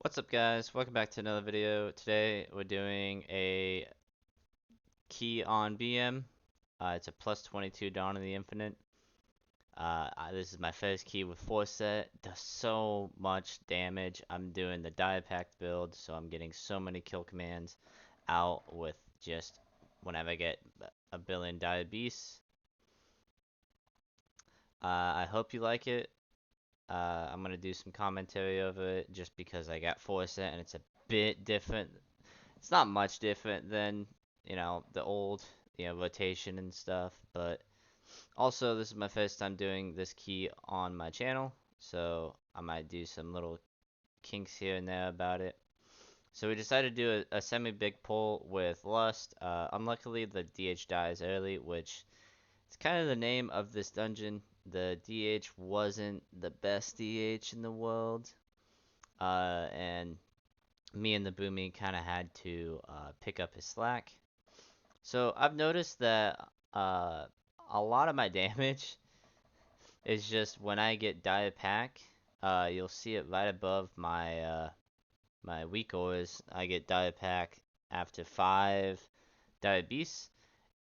What's up, guys? Welcome back to another video. Today we're doing a key on BM. It's a plus 22 Dawn of the Infinite. This is my first key with force set. Does so much damage. I'm doing the Diapack build, so I'm getting so many kill commands out with just whenever I get a billion Dire Beasts. I hope you like it. I'm gonna do some commentary over it just because I got force set and it's a bit different. It's not much different than, the old, rotation and stuff, but also this is my first time doing this key on my channel, so I might do some little kinks here and there about it. So we decided to do a semi-big pull with Lust. Unluckily, the DH dies early, which is kind of the name of this dungeon. The DH wasn't the best DH in the world, and me and the Boomy kind of had to pick up his slack. So I've noticed that a lot of my damage is just when I get Diapack. You'll see it right above my weak ores. I get Diapack after 5 Dire Beasts,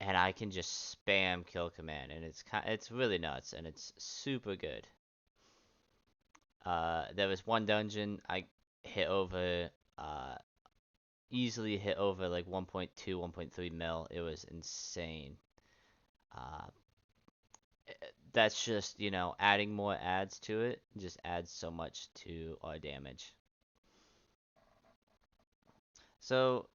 and I can just spam kill command, and it's really nuts, and it's super good. There was one dungeon I hit over easily hit over like 1.2, 1.3 mil. It was insane. Uh, that's just, adding more adds to it just adds so much to our damage. So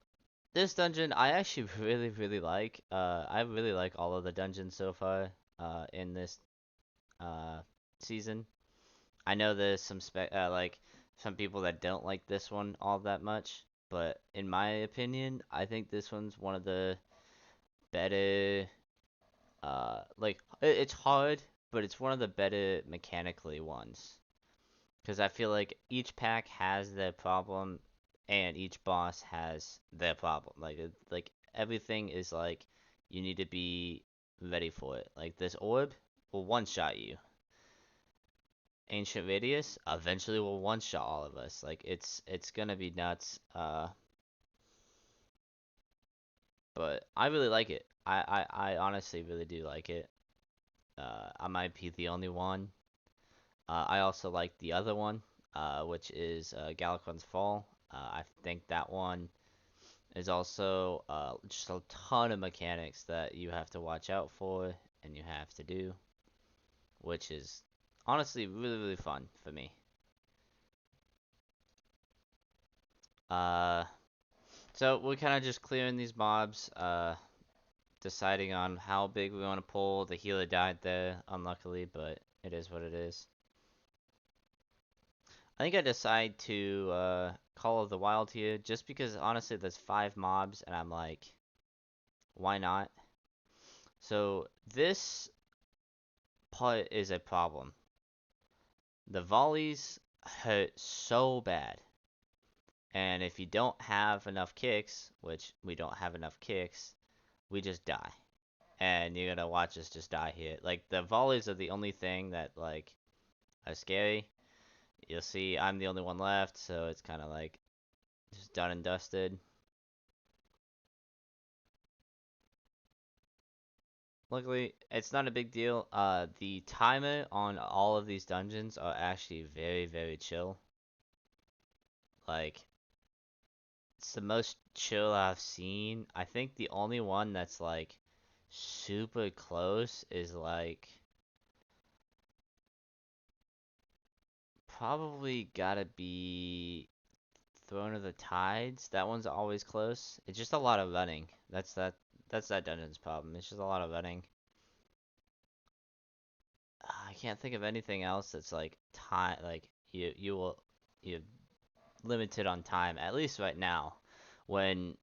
this dungeon I actually really like. I really like all of the dungeons so far in this uh, season. I know there's like some people that don't like this one all that much, but in my opinion, I think this one's one of the better. It's hard, but it's one of the better mechanically ones. Because I feel like each pack has their problem, and each boss has their problem. Like everything is like you need to be ready for it. Like this orb will one shot you. Ancient Radius eventually will one shot all of us. Like it's gonna be nuts. But I really like it. I honestly really do like it. I might be the only one. I also like the other one, which is Galakon's Fall. I think that one is also just a ton of mechanics that you have to watch out for and you have to do, which is honestly really fun for me. Uh, so we're kind of just clearing these mobs, deciding on how big we want to pull. The healer died there, unluckily, but it is what it is. I think I decide to Call of the Wild here just because honestly there's 5 mobs and I'm like, why not? So this part is a problem. The volleys hurt so bad. And if you don't have enough kicks, which we don't have enough kicks, we just die. And you're gonna watch us just die here. Like the volleys are the only thing that like are scary. You'll see I'm the only one left, so it's kind of like just done and dusted. Luckily, it's not a big deal. The timer on all of these dungeons are actually very chill. Like, it's the most chill I've seen. I think the only one that's like super close is like probably gotta be Throne of the Tides. That one's always close. It's just a lot of running. That's that dungeon's problem. It's just a lot of running. I can't think of anything else that's like time like you limited on time, at least right now. When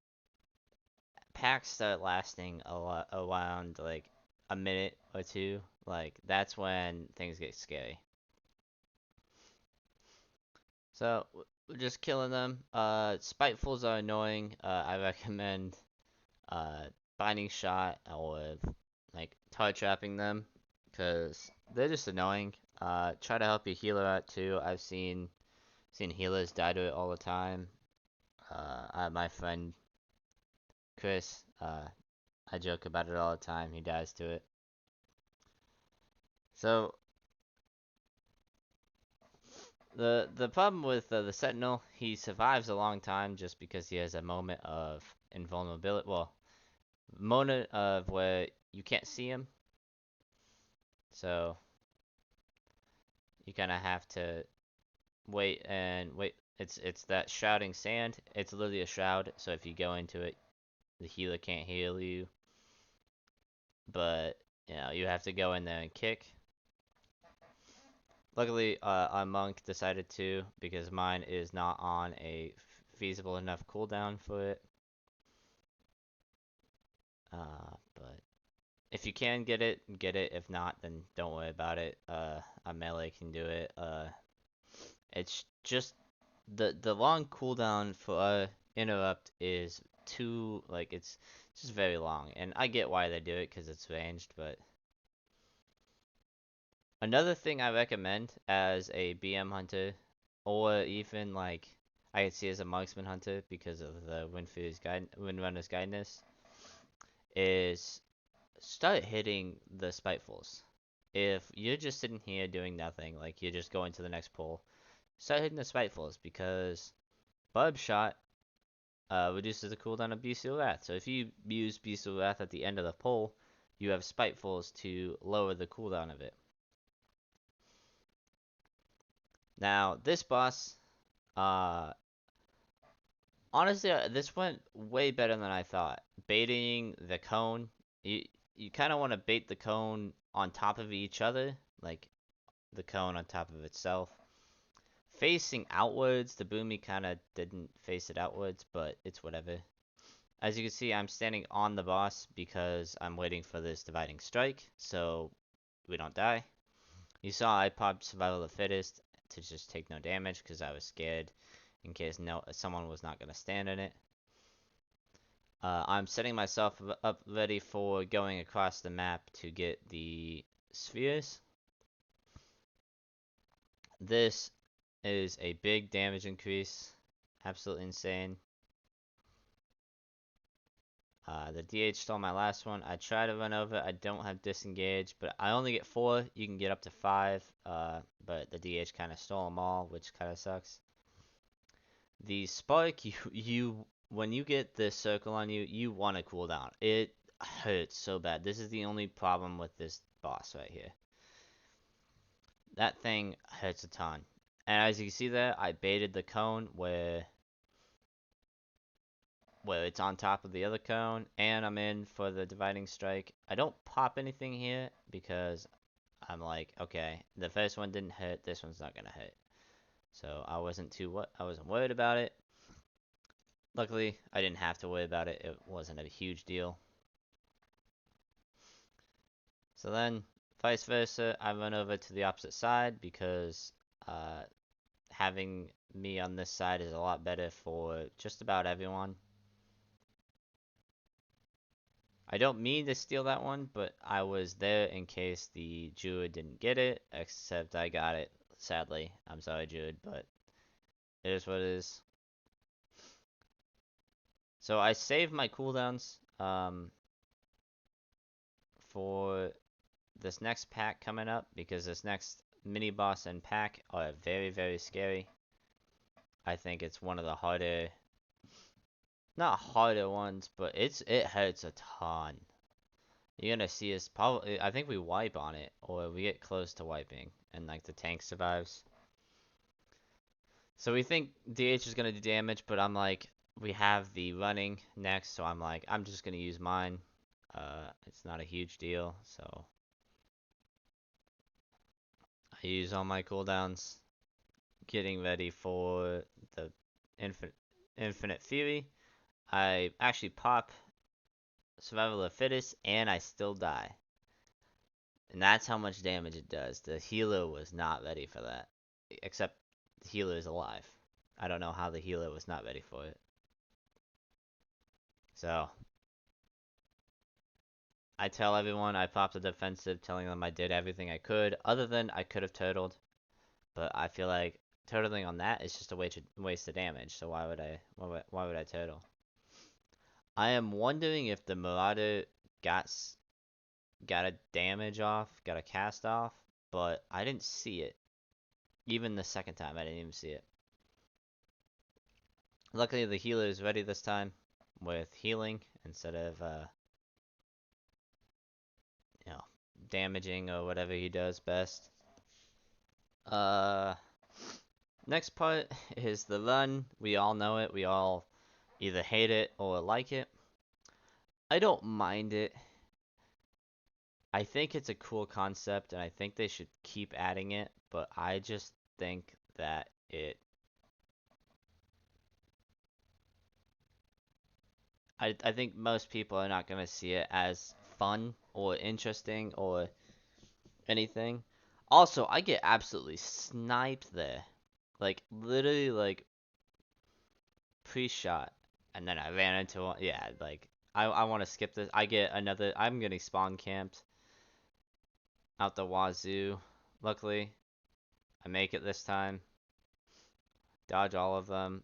packs start lasting around like a minute or two, like that's when things get scary. So we're just killing them. Spitefuls are annoying. I recommend uh binding shot or like tar trapping them because they're just annoying. Try to help your healer out too. I've seen Seen healers die to it all the time. My friend Chris, I joke about it all the time. He dies to it. So the problem with the Sentinel, he survives a long time just because he has a moment of invulnerability. Well, moment of where you can't see him, so you kind of have to wait and wait. It's that shrouding sand. It's literally a shroud, so if you go into it, the healer can't heal you. But you have to go in there and kick. Luckily, our monk decided to because mine is not on a feasible enough cooldown for it. But if you can get it, get it. If not, then don't worry about it. A melee can do it. It's just the long cooldown for interrupt is too like it's just very long, and I get why they do it because it's ranged. But another thing I recommend as a BM hunter, or even like I could see as a marksman hunter because of the Windrunner's guidance, is start hitting the spitefuls. If you're just sitting here doing nothing, like you're just going to the next pull, start hitting the spitefuls because Barb Shot reduces the cooldown of Bestial Wrath. So if you use Bestial Wrath at the end of the pull, you have spitefuls to lower the cooldown of it. Now this boss, uh, honestly, this went way better than I thought. Baiting the cone, you kind of want to bait the cone on top of each other, like the cone on top of itself. Facing outwards, the boomy kind of didn't face it outwards, but it's whatever. As you can see, I'm standing on the boss because I'm waiting for this dividing strike, so we don't die. You saw I popped Survival of the Fittest to just take no damage because I was scared in case someone was not going to stand in it. I'm setting myself up ready for going across the map to get the spheres. This is a big damage increase. Absolutely insane. The DH stole my last one. I try to run over. I don't have disengage, but I only get 4. You can get up to 5, but the DH kind of stole them all, which kind of sucks. The spark, when you get this circle on you, you want to cool down. It hurts so bad. This is the only problem with this boss right here. That thing hurts a ton. And as you can see there, I baited the cone where it's on top of the other cone, and I'm in for the dividing strike. I don't pop anything here because I'm like, okay, the first one didn't hit, this one's not gonna hit. So I wasn't worried about it. Luckily, I didn't have to worry about it. It wasn't a huge deal. So then, vice versa, I run over to the opposite side because having me on this side is a lot better for just about everyone. I don't mean to steal that one, but I was there in case the Druid didn't get it, except I got it, sadly. I'm sorry, Druid, but it is what it is. So I saved my cooldowns for this next pack coming up, because this next mini boss and pack are very, very scary. I think it's one of the harder, not harder ones, but it hurts a ton. You're gonna see us probably, I think we wipe on it, or we get close to wiping, and like the tank survives. So we think DH is gonna do damage, but I'm like, we have the running next, so I'm like, I'm just gonna use mine. It's not a huge deal, so I use all my cooldowns, getting ready for the infinite fury. I actually pop survival of the fittest, and I still die. And that's how much damage it does. The healer was not ready for that. Except the healer is alive. I don't know how the healer was not ready for it. So, I tell everyone I popped the defensive, telling them I did everything I could, other than I could have turtled. But I feel like turtling on that is just a waste of damage. So why would I turtle? I am wondering if the Marauder got got a damage off, got a cast off, but I didn't see it. Even the second time, I didn't even see it. Luckily, the healer is ready this time with healing instead of, you know, damaging or whatever he does best. Uh, Next part is the run. We all know it. We all either hate it or like it. I don't mind it. I think it's a cool concept, and I think they should keep adding it, but I just think that I think most people are not going to see it as fun or interesting or anything. Also, I get absolutely sniped there. Like, literally, like, pre-shot. And then I ran into one. Yeah, like, I want to skip this. I get another. I'm getting spawn camped out the wazoo. Luckily, I make it this time. Dodge all of them.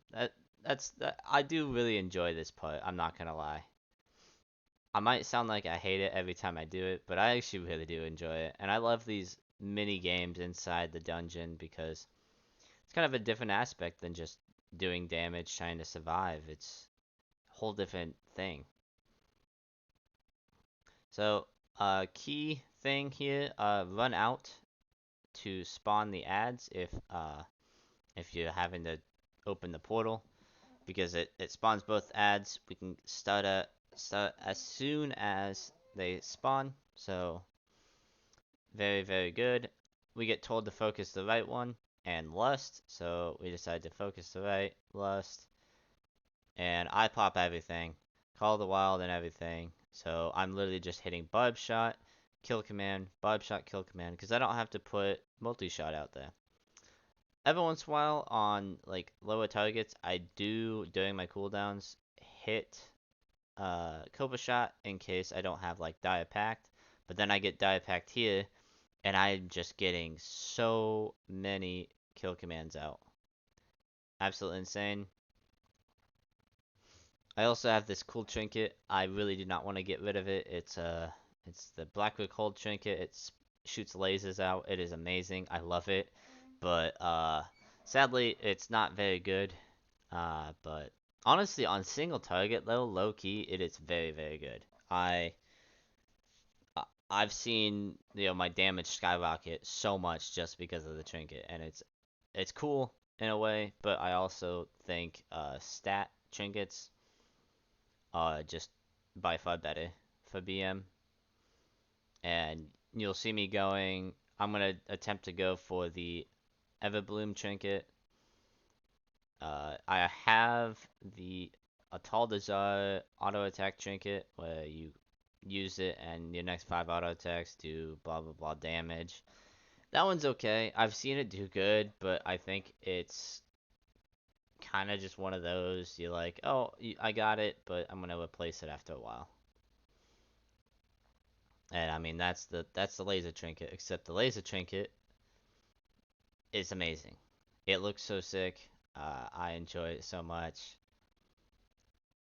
I do really enjoy this part. I'm not gonna lie. I might sound like I hate it every time I do it, but I actually really do enjoy it. And I love these mini games inside the dungeon because it's kind of a different aspect than just doing damage, trying to survive. It's a whole different thing. So, key thing here, run out to spawn the ads if you're having to open the portal because it spawns both ads. We can start as soon as they spawn. So very, very good. We get told to focus the right one and lust, so we decide to focus the right, lust, and I pop everything, call the wild and everything. So I'm literally just hitting barb shot, kill command, barb shot, kill command, because I don't have to put multi-shot out there. Every once in a while on like lower targets, I do during my cooldowns hit Cobra shot in case I don't have like Dire Pact, but then I get Dire Pact here and I'm just getting so many kill commands out. Absolutely insane. I also have this cool trinket. I really do not want to get rid of it. It's the Blackwood Cold trinket. It shoots lasers out. It is amazing. I love it. But sadly, it's not very good. But honestly, on single target though, low key, it is very, very good. I've seen my damage skyrocket so much just because of the trinket, and it's cool in a way, but I also think stat trinkets are just by far better for BM. And you'll see me going. I'm gonna attempt to go for the Everbloom trinket. I have the Atal Desire auto attack trinket where you use it and your next 5 auto attacks do blah blah blah damage. That one's okay. I've seen it do good, but I think it's kind of just one of those. You're like, oh, I got it, but I'm gonna replace it after a while. And I mean that's the laser trinket. Except the laser trinket is amazing. It looks so sick. I enjoy it so much.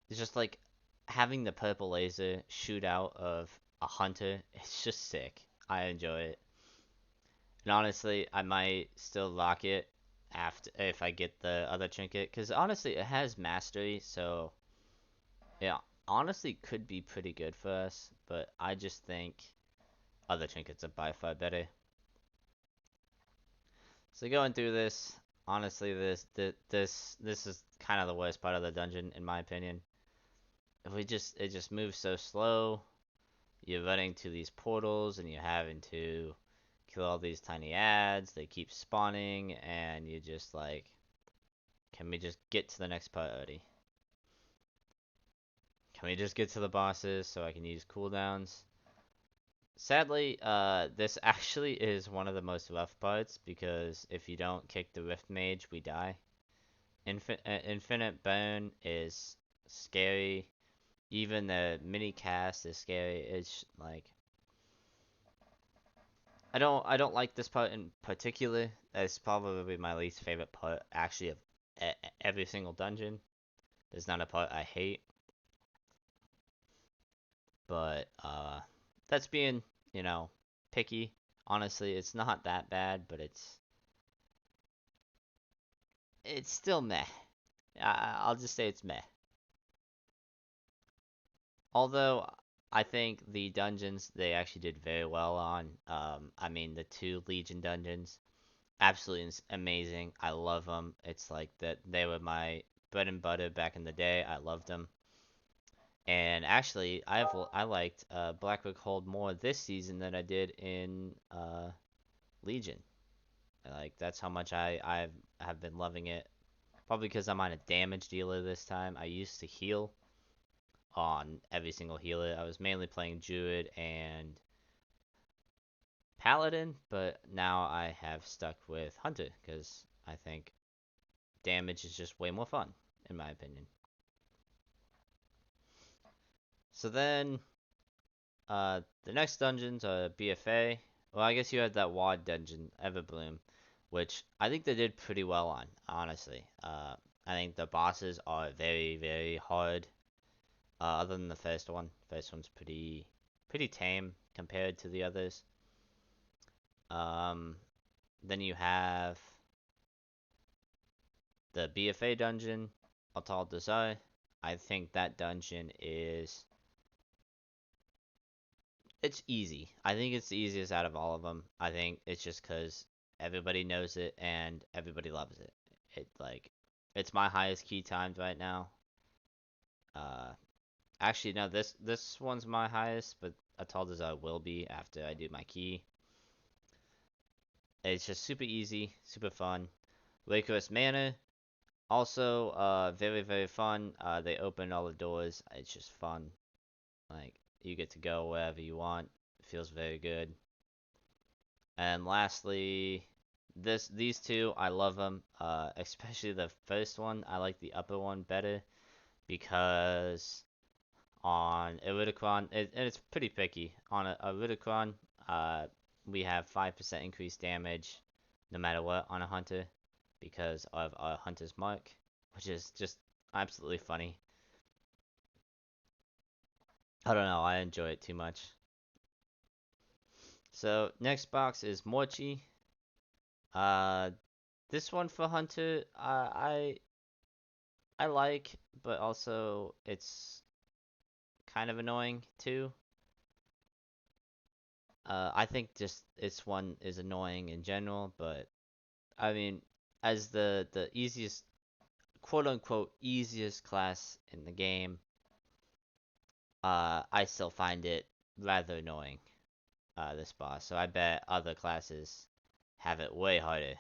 It's just like having the purple laser shoot out of a hunter. It's just sick. I enjoy it. And honestly, I might still lock it after if I get the other trinket, because honestly, it has mastery, so yeah, honestly could be pretty good for us. But I just think other trinkets are by far better. So going through this, honestly, this is kind of the worst part of the dungeon in my opinion. If it just moves so slow. You're running to these portals and you're having to kill all these tiny ads. They keep spawning, and you just like, can we just get to the next part already? Can we just get to the bosses so I can use cooldowns? Sadly, this actually is one of the most rough parts because if you don't kick the Rift Mage, we die. Infinite Burn is scary. Even the mini cast is scary. It's like I don't like this part in particular. It's probably my least favorite part, actually, of every single dungeon. There's not a part I hate, but that's being, you know, picky. Honestly, it's not that bad, but it's still meh. I'll just say it's meh. Although I think the dungeons they actually did very well on. I mean the two Legion dungeons, absolutely amazing. I love them. It's like that they were my bread and butter back in the day. I loved them. And actually, I liked Blackwood Hold more this season than I did in Legion. Like that's how much I have been loving it. Probably because I'm on a damage dealer this time. I used to heal on every single healer. I was mainly playing Druid and Paladin, but now I have stuck with Hunter because I think damage is just way more fun, in my opinion. So then, the next dungeons are BFA. Well, I guess you had that WAD dungeon, Everbloom, which I think they did pretty well on, honestly. I think the bosses are very, very hard. Other than the first one, first one's pretty tame compared to the others. Um, then you have the BFA dungeon, Altal Desire. I think that dungeon it's easy. I think it's the easiest out of all of them. I think it's just because everybody knows it and everybody loves it. It's my highest key times right now. Uh, Actually, no, this one's my highest, but Altal Desire will be after I do my key. It's just super easy, super fun. Waker's Manor, also very very fun. They open all the doors. It's just fun. Like you get to go wherever you want. It feels very good. And lastly, these two I love them. Especially the first one. I like the upper one better because on Iridicron, and it's pretty picky. On a Iridicron, we have 5% increased damage no matter what on a hunter because of a hunter's mark, which is just absolutely funny. I don't know, I enjoy it too much. So next box is Mochi. Uh, this one for hunter, I like, but also it's kind of annoying too. I think just this one is annoying in general, but I mean, as the easiest, quote unquote, easiest class in the game, I still find it rather annoying. This boss, so I bet other classes have it way harder.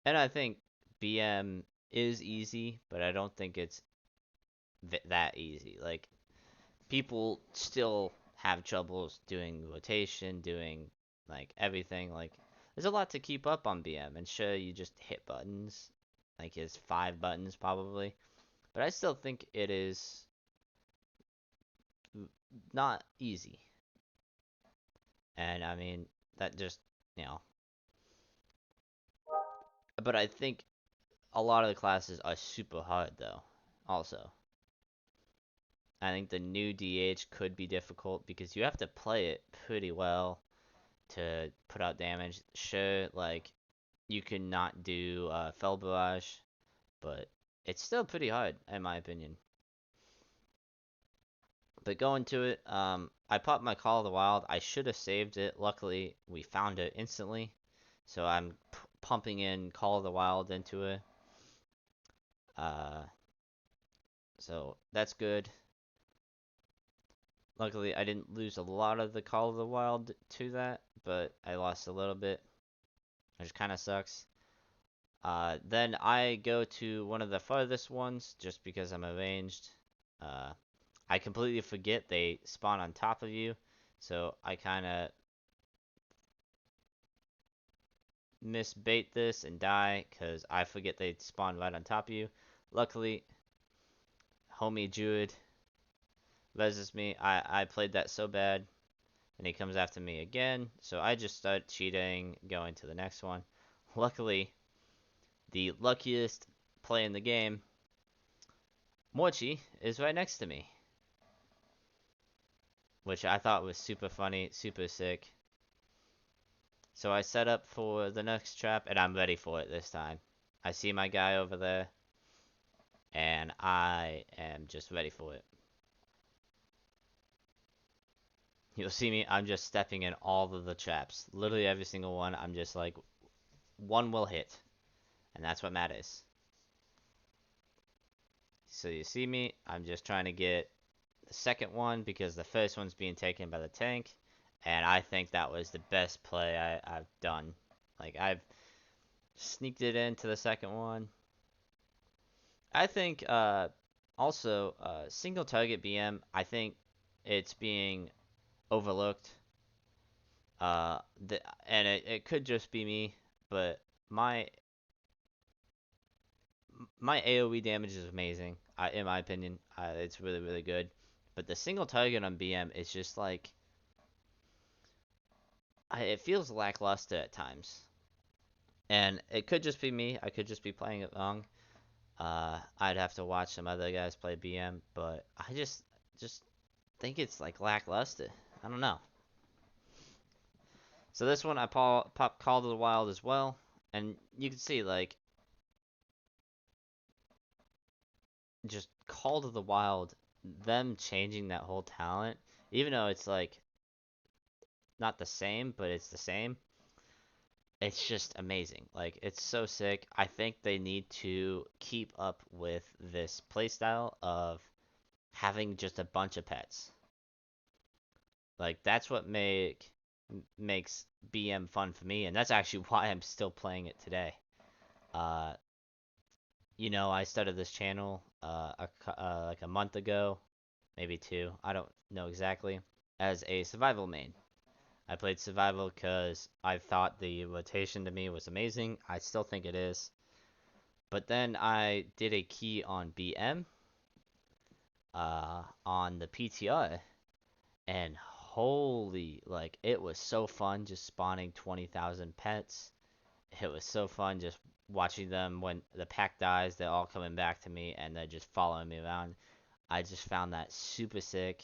And I think BM is easy, but I don't think it's that easy. Like people still have troubles doing rotation, doing like everything. Like there's a lot to keep up on BM, and sure you just hit buttons, like it's 5 buttons probably, but I still think it is not easy. And I mean that just you know, but I think a lot of the classes are super hard though. Also, I think the new DH could be difficult because you have to play it pretty well to put out damage. Sure, like you can not do Fell Barrage, but it's still pretty hard in my opinion. But going to it, I popped my Call of the Wild. I should have saved it. Luckily, we found it instantly, so I'm pumping in Call of the Wild into it. Uh, so that's good. Luckily, I didn't lose a lot of the Call of the Wild to that, but I lost a little bit, which kind of sucks. Then I go to one of the farthest ones just because I'm arranged. Uh, I completely forget they spawn on top of you, so I kind of misbait this and die because I forget they spawn right on top of you. Luckily, homie Druid reses me. I played that so bad. and he comes after me again. So I just start cheating, going to the next one. Luckily, the luckiest play in the game, Mochi, is right next to me, which I thought was super funny, super sick. So I set up for the next trap, and I'm ready for it this time. I see my guy over there, and I am just ready for it. You'll see me, I'm just stepping in all of the traps. Literally every single one, I'm just like, one will hit. And that's what matters. So you see me, I'm just trying to get the second one because the first one's being taken by the tank. And I think that was the best play I've done. Like, I've sneaked it into the second one. I think, also, single target BM, I think it's being overlooked. And it could just be me, but my my AoE damage is amazing. In my opinion, it's really really good. But the single target on BM is just like it feels lackluster at times, and it could just be me. I could just be playing it wrong. I'd have to watch some other guys play BM, but I just think it's like lackluster. I don't know. So this one I pop Call to the Wild as well, and you can see like just Call to the Wild, them changing that whole talent, even though it's like not the same, but it's the same. It's just amazing. Like it's so sick. I think they need to keep up with this playstyle of having just a bunch of pets. Like that's what makes BM fun for me, and that's actually why I'm still playing it today. Uh, I started this channel like a month ago, maybe two. I don't know exactly. As a survival main. I played survival because I thought the rotation to me was amazing. I still think it is. But then I did a key on BM, on the PTR, and holy, like, it was so fun just spawning 20,000 pets. It was so fun just watching them when the pack dies, they're all coming back to me and they're just following me around. I just found that super sick.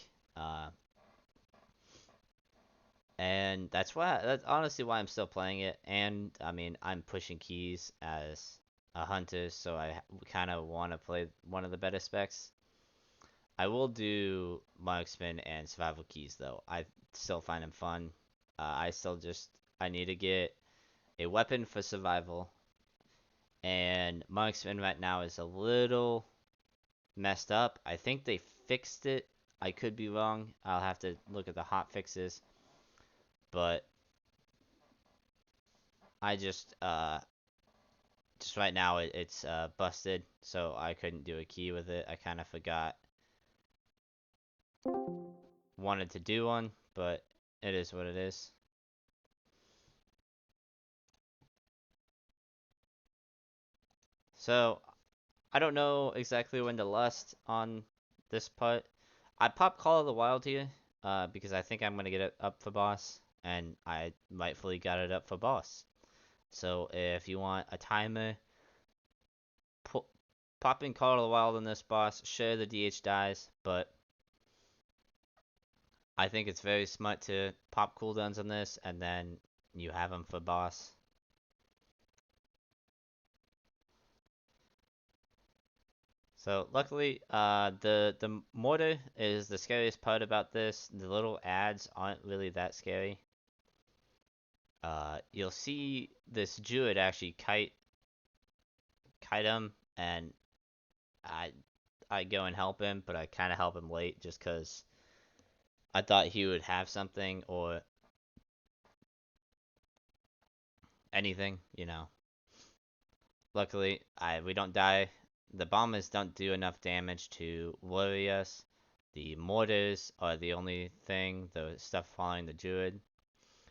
And that's honestly why I'm still playing it. And I mean, I'm pushing keys as a hunter, so I kind of want to play one of the better specs. I will do marksman and survival keys though. I still find them fun. I need to get a weapon for survival, and marksman right now is a little messed up. I think they fixed it. I could be wrong. I'll have to look at the hot fixes, but I just right now it's busted, so I couldn't do a key with it. I kind of forgot wanted to do one, but it is what it is. So I don't know exactly when to lust on this part. I pop Call of the Wild here because I think I'm gonna get it up for boss, and I rightfully got it up for boss. So if you want a timer, pu pop in Call of the Wild on this boss. Sure, the DH dies, but I think it's very smart to pop cooldowns on this, and then you have them for boss. So luckily, the mortar is the scariest part about this. The little ads aren't really that scary. You'll see this druid actually kite him, and I I go and help him, but I kind of help him late just because I thought he would have something or anything. Luckily, we don't die. The bombers don't do enough damage to worry us. The mortars are the only thing, the stuff following the druid.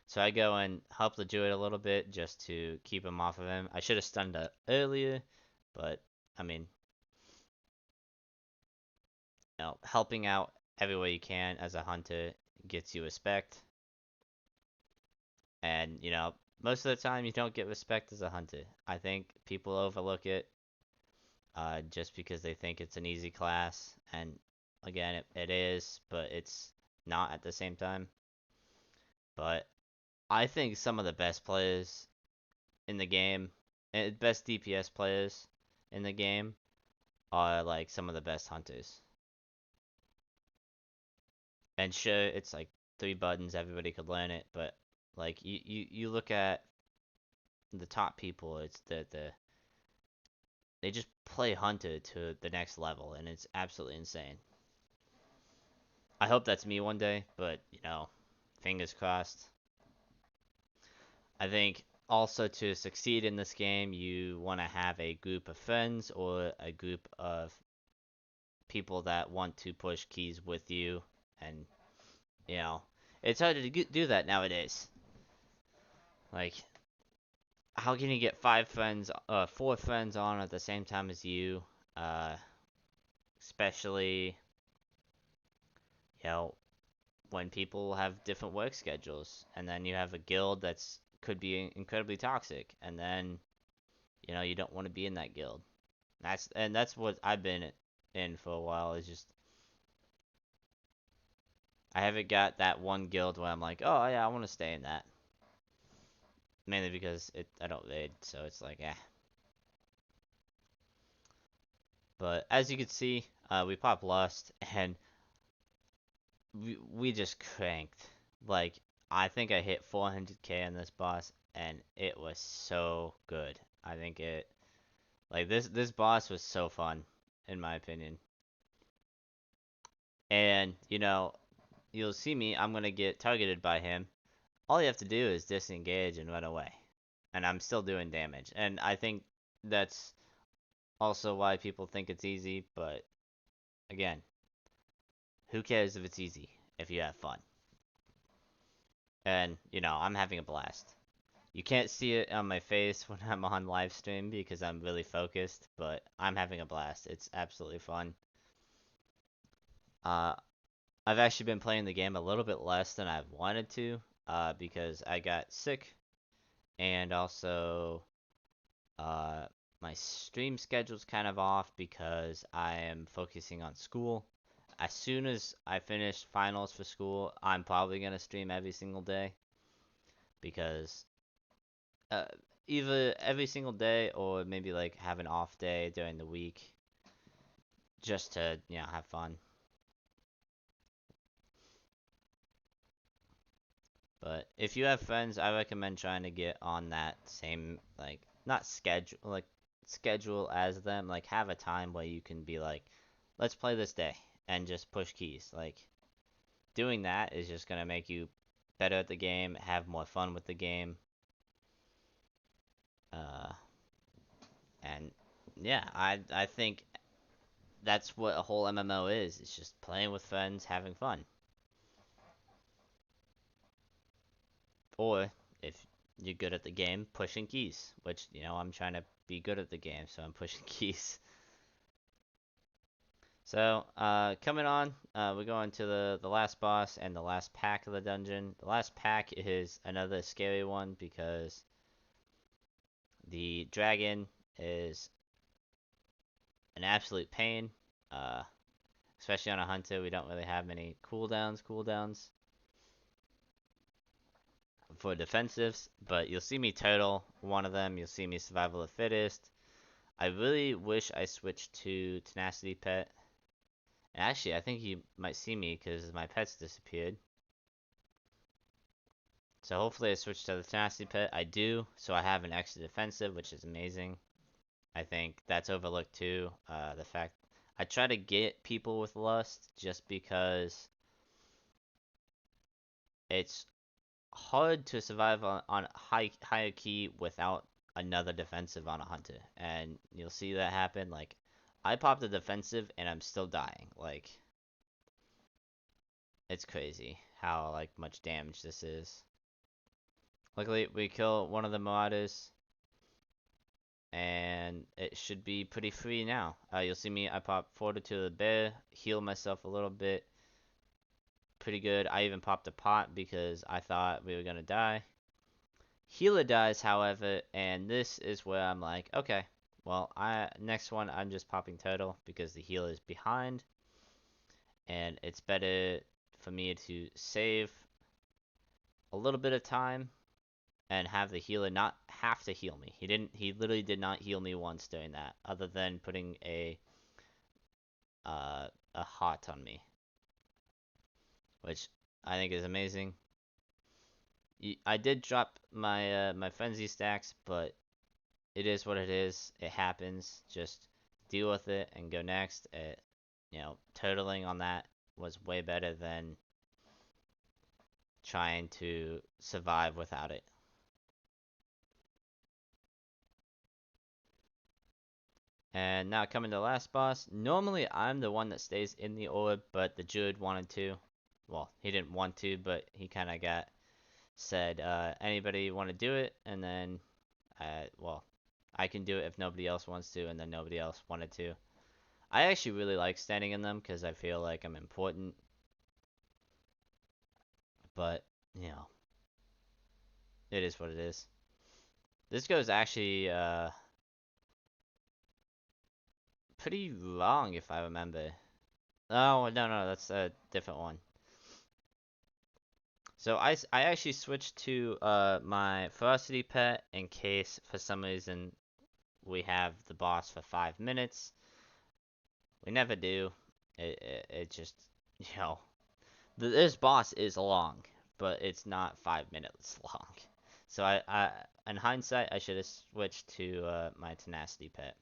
So I go and help the druid a little bit just to keep him off of him. I should have stunned it earlier, but I mean, helping out every way you can as a hunter gets you respect. And, most of the time you don't get respect as a hunter. I think people overlook it just because they think it's an easy class. And again, it is, but it's not at the same time. But I think some of the best players in the game, best DPS players in the game, are like some of the best hunters. And sure, it's like 3 buttons, everybody could learn it, but like you look at the top people, it's the they just play hunter to the next level, and it's absolutely insane. I hope that's me one day, but fingers crossed. I think also to succeed in this game, you want to have a group of friends or a group of people that want to push keys with you, and you know, it's hard to do that nowadays. Like, how can you get 5 friends, 4 friends on at the same time as you? Uh, Especially, you know, when people have different work schedules, and then you have a guild that's could be incredibly toxic, and then you don't want to be in that guild. That's what I've been in for a while. Is just I haven't got that one guild where I'm like, oh yeah, I want to stay in that. Mainly because I don't raid, so it's like, eh. But as you can see, we pop Lust, and we just cranked. Like, I think I hit 400k on this boss, and it was so good. I think this boss was so fun, in my opinion. And you'll see me. I'm gonna get targeted by him. All you have to do is disengage and run away, and I'm still doing damage. And I think that's also why people think it's easy. But again, who cares if it's easy if you have fun? And I'm having a blast. You can't see it on my face when I'm on live stream because I'm really focused, but I'm having a blast. It's absolutely fun. Uh, I've actually been playing the game a little bit less than I've wanted to, because I got sick, and also uh, my stream schedule's kind of off because I am focusing on school. As soon as I finish finals for school, I'm probably gonna stream every single day because uh, either every single day or maybe like have an off day during the week just to have fun. But if you have friends, I recommend trying to get on that same, like, not schedule as them. Like, have a time where you can be like, let's play this day and just push keys. Like, doing that is just gonna make you better at the game, have more fun with the game. Uh, and yeah, I think that's what a whole MMO is. It's just playing with friends, having fun. Or if you're good at the game, pushing keys, which I'm trying to be good at the game, so I'm pushing keys. So, coming on, we're going to the last boss and the last pack of the dungeon. The last pack is another scary one because the dragon is an absolute pain. Uh, Especially on a hunter, we don't really have many cooldowns for defensives, but you'll see me turtle one of them. You'll see me survival of the fittest. I really wish I switched to tenacity pet. And actually, I think you might see me because my pet's disappeared. So hopefully I switch to the tenacity pet. I do, so I have an extra defensive, which is amazing. I think that's overlooked too. The fact I try to get people with lust just because it's hard to survive on higher key without another defensive on a hunter, and you'll see that happen. Like, I popped a defensive and I'm still dying. Like, it's crazy how like much damage this is. Luckily, we kill one of the marauders, and it should be pretty free now. You'll see me. I pop forward to the bear, heal myself a little bit. Pretty good. I even popped a pot because I thought we were gonna die. Healer dies, however, and this is where I'm like, okay, well, next one I'm just popping turtle because the healer is behind, and it's better for me to save a little bit of time and have the healer not have to heal me. He literally did not heal me once during that, other than putting a hot on me, which I think is amazing. I did drop my frenzy stacks, but it is what it is. It happens. Just deal with it and go next. Turtling on that was way better than trying to survive without it. And now coming to the last boss. Normally I'm the one that stays in the orb, but the Druid wanted to. Well, he didn't want to, but he kind of said, anybody want to do it? And then, well, I can do it if nobody else wants to, and then nobody else wanted to. I actually really like standing in them because I feel like I'm important. But, you know, it is what it is. This goes actually pretty long if I remember. Oh, no, that's a different one. So I actually switched to my ferocity pet in case for some reason we have the boss for 5 minutes. We never do. It just, you know, this boss is long, but it's not 5 minutes long. So in hindsight, I should have switched to my tenacity pet.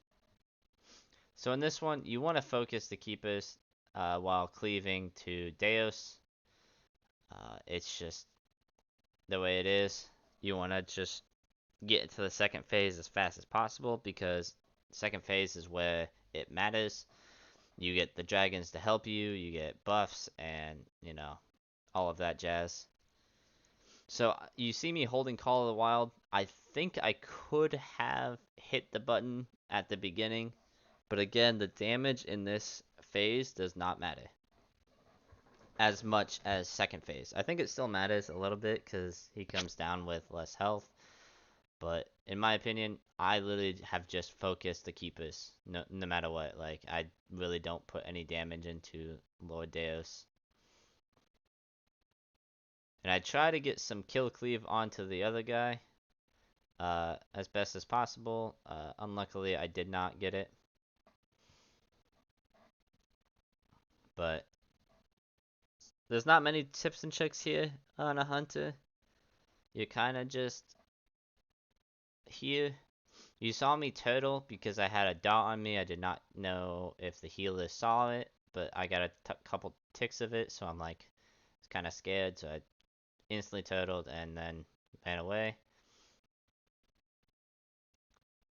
So in this one, you want to focus the keepers while cleaving to Deus. It's just the way it is. You want to just get into the second phase as fast as possible because second phase is where it matters. You get the dragons to help you, you get buffs, and, all of that jazz. So you see me holding Call of the Wild. I think I could have hit the button at the beginning, but again, the damage in this phase does not matter as much as second phase. I think it still matters a little bit because he comes down with less health, but in my opinion, I literally have just focused the keepers no matter what. Like, I really don't put any damage into Lord Deus. And I try to get some kill cleave onto the other guy as best as possible. Unluckily, I did not get it. But there's not many tips and tricks here on a hunter. You're kind of just here. You saw me turtle because I had a dot on me. I did not know if the healer saw it, but I got a couple ticks of it, so I'm like kind of scared. So I instantly turtled and then ran away.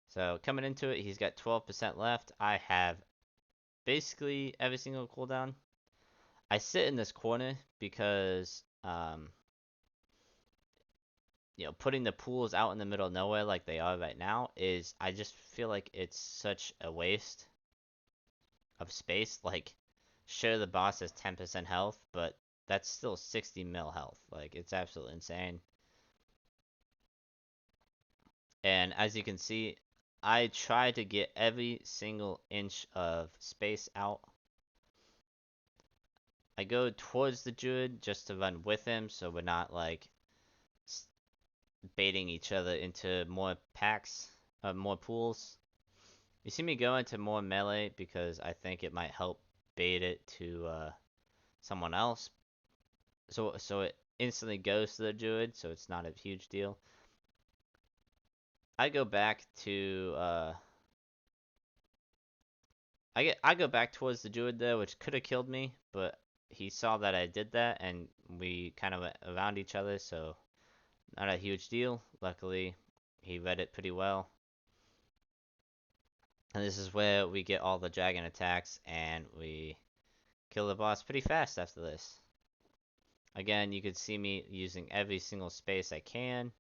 So coming into it, he's got 12% left. I have basically every single cooldown. I sit in this corner because, putting the pools out in the middle of nowhere like they are right now is, I just feel like it's such a waste of space. Like, sure, the boss has 10% health, but that's still 60 mil health. Like, it's absolutely insane. And as you can see, I try to get every single inch of space out. I go towards the druid just to run with him so we're not like baiting each other into more packs, more pools. You see me go into more melee because I think it might help bait it to someone else. So it instantly goes to the druid, so it's not a huge deal. I go back to I go back towards the druid there, which could have killed me, but he saw that I did that, and we kind of went around each other, so not a huge deal. Luckily, he read it pretty well. And this is where we get all the dragon attacks, and we kill the boss pretty fast after this. Again, you could see me using every single space I can.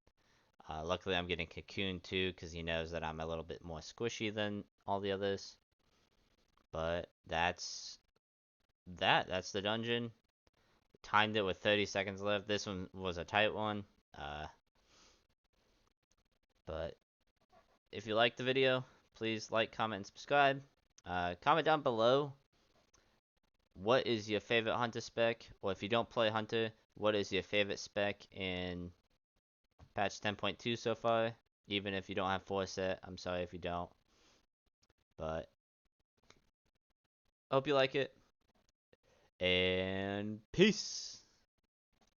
Luckily, I'm getting cocooned too, because he knows that I'm a little bit more squishy than all the others. But that's that. That's the dungeon. Timed it with 30 seconds left. This one was a tight one. But if you like the video, please like, comment, and subscribe. Comment down below what is your favorite hunter spec, or if you don't play hunter, what is your favorite spec in patch 10.2 so far. Even if you don't have force I'm sorry if you don't. But hope you like it. And peace.